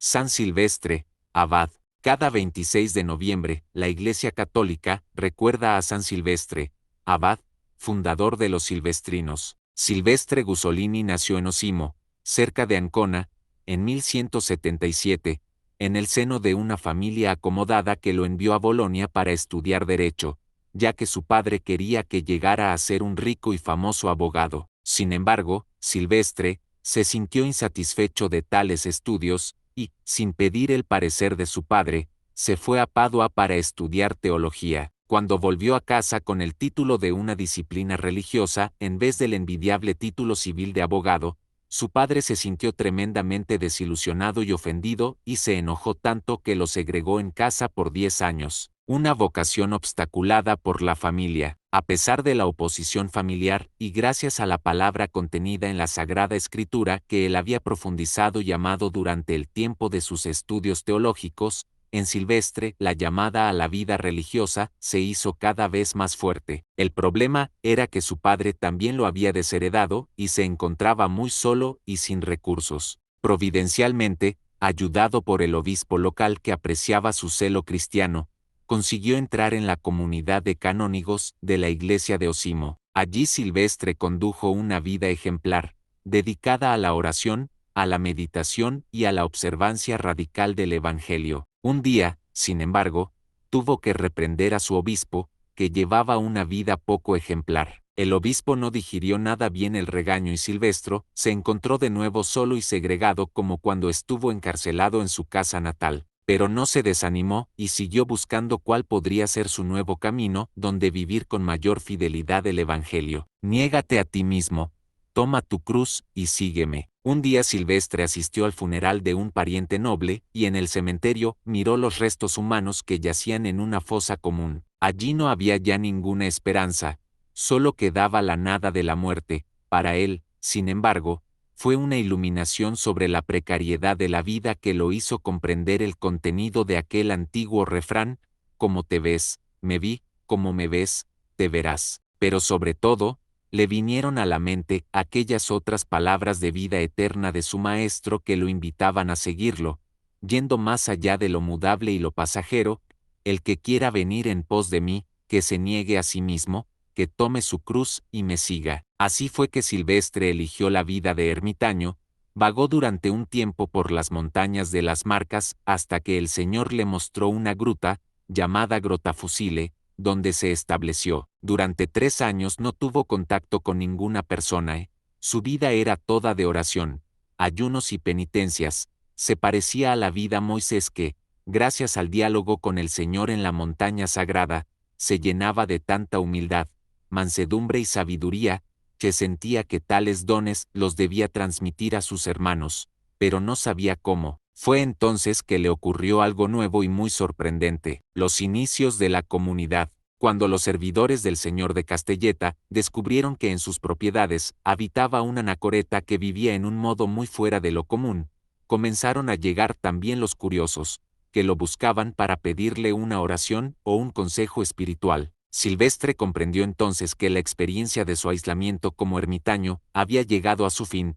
San Silvestre, abad. Cada 26 de noviembre, la Iglesia Católica recuerda a San Silvestre, abad, fundador de los silvestrinos. Silvestre Gusolini nació en Osimo, cerca de Ancona, en 1177, en el seno de una familia acomodada que lo envió a Bolonia para estudiar derecho, ya que su padre quería que llegara a ser un rico y famoso abogado. Sin embargo, Silvestre se sintió insatisfecho de tales estudios, y, sin pedir el parecer de su padre, se fue a Padua para estudiar teología. Cuando volvió a casa con el título de una disciplina religiosa en vez del envidiable título civil de abogado, su padre se sintió tremendamente desilusionado y ofendido y se enojó tanto que lo segregó en casa por 10 años. Una vocación obstaculada por la familia, a pesar de la oposición familiar y gracias a la palabra contenida en la Sagrada Escritura que él había profundizado y amado durante el tiempo de sus estudios teológicos, en Silvestre la llamada a la vida religiosa se hizo cada vez más fuerte. El problema era que su padre también lo había desheredado y se encontraba muy solo y sin recursos. Providencialmente, ayudado por el obispo local que apreciaba su celo cristiano, consiguió entrar en la comunidad de canónigos de la iglesia de Osimo. Allí Silvestre condujo una vida ejemplar, dedicada a la oración, a la meditación y a la observancia radical del Evangelio. Un día, sin embargo, tuvo que reprender a su obispo, que llevaba una vida poco ejemplar. El obispo no digirió nada bien el regaño y Silvestre se encontró de nuevo solo y segregado como cuando estuvo encarcelado en su casa natal. Pero no se desanimó y siguió buscando cuál podría ser su nuevo camino donde vivir con mayor fidelidad el Evangelio. Niégate a ti mismo, toma tu cruz y sígueme. Un día Silvestre asistió al funeral de un pariente noble y en el cementerio miró los restos humanos que yacían en una fosa común. Allí no había ya ninguna esperanza, solo quedaba la nada de la muerte. Para él, sin embargo, fue una iluminación sobre la precariedad de la vida que lo hizo comprender el contenido de aquel antiguo refrán: como te ves, me vi, como me ves, te verás. Pero sobre todo, le vinieron a la mente aquellas otras palabras de vida eterna de su maestro que lo invitaban a seguirlo, yendo más allá de lo mudable y lo pasajero: el que quiera venir en pos de mí, que se niegue a sí mismo, que tome su cruz y me siga. Así fue que Silvestre eligió la vida de ermitaño, vagó durante un tiempo por las montañas de las Marcas hasta que el Señor le mostró una gruta, llamada Grota Fusile, donde se estableció. Durante 3 años no tuvo contacto con ninguna persona. Su vida era toda de oración, ayunos y penitencias. Se parecía a la vida Moisés que, gracias al diálogo con el Señor en la montaña sagrada, se llenaba de tanta humildad, mansedumbre y sabiduría, que sentía que tales dones los debía transmitir a sus hermanos, pero no sabía cómo. Fue entonces que le ocurrió algo nuevo y muy sorprendente: los inicios de la comunidad. Cuando los servidores del señor de Castelleta descubrieron que en sus propiedades habitaba un anacoreta que vivía en un modo muy fuera de lo común, comenzaron a llegar también los curiosos, que lo buscaban para pedirle una oración o un consejo espiritual. Silvestre comprendió entonces que la experiencia de su aislamiento como ermitaño había llegado a su fin.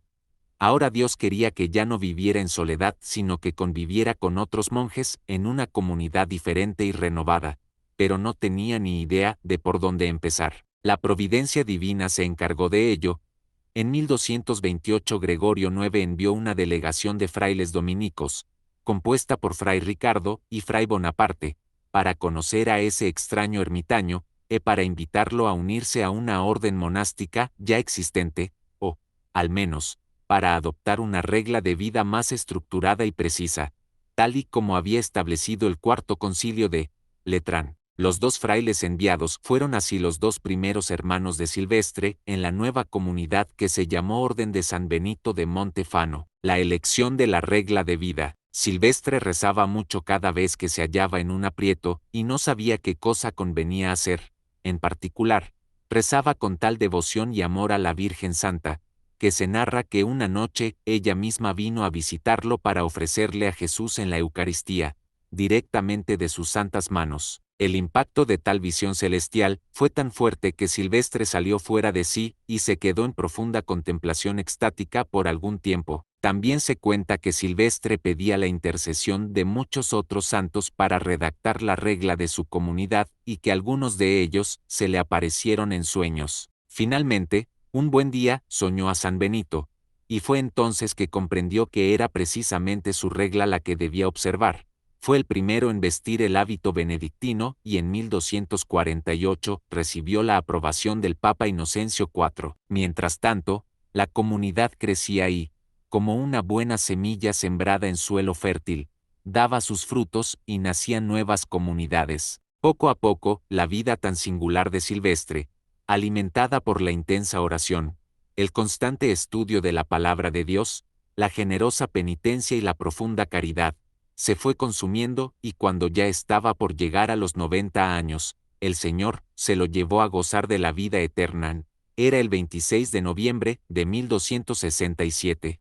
Ahora Dios quería que ya no viviera en soledad, sino que conviviera con otros monjes en una comunidad diferente y renovada, pero no tenía ni idea de por dónde empezar. La providencia divina se encargó de ello. En 1228 Gregorio IX envió una delegación de frailes dominicos, compuesta por Fray Ricardo y Fray Bonaparte, para conocer a ese extraño ermitaño, para invitarlo a unirse a una orden monástica ya existente, o, al menos, para adoptar una regla de vida más estructurada y precisa, tal y como había establecido el Cuarto Concilio de Letrán. Los 2 frailes enviados fueron así los 2 primeros hermanos de Silvestre en la nueva comunidad que se llamó Orden de San Benito de Montefano. La elección de la regla de vida. Silvestre rezaba mucho cada vez que se hallaba en un aprieto y no sabía qué cosa convenía hacer. En particular, rezaba con tal devoción y amor a la Virgen Santa, que se narra que una noche ella misma vino a visitarlo para ofrecerle a Jesús en la Eucaristía, directamente de sus santas manos. El impacto de tal visión celestial fue tan fuerte que Silvestre salió fuera de sí y se quedó en profunda contemplación extática por algún tiempo. También se cuenta que Silvestre pedía la intercesión de muchos otros santos para redactar la regla de su comunidad y que algunos de ellos se le aparecieron en sueños. Finalmente, un buen día soñó a San Benito, y fue entonces que comprendió que era precisamente su regla la que debía observar. Fue el primero en vestir el hábito benedictino y en 1248 recibió la aprobación del Papa Inocencio IV. Mientras tanto, la comunidad crecía y, como una buena semilla sembrada en suelo fértil, daba sus frutos y nacían nuevas comunidades. Poco a poco, la vida tan singular de Silvestre, alimentada por la intensa oración, el constante estudio de la palabra de Dios, la generosa penitencia y la profunda caridad, se fue consumiendo y cuando ya estaba por llegar a los 90 años, el Señor se lo llevó a gozar de la vida eterna. Era el 26 de noviembre de 1267.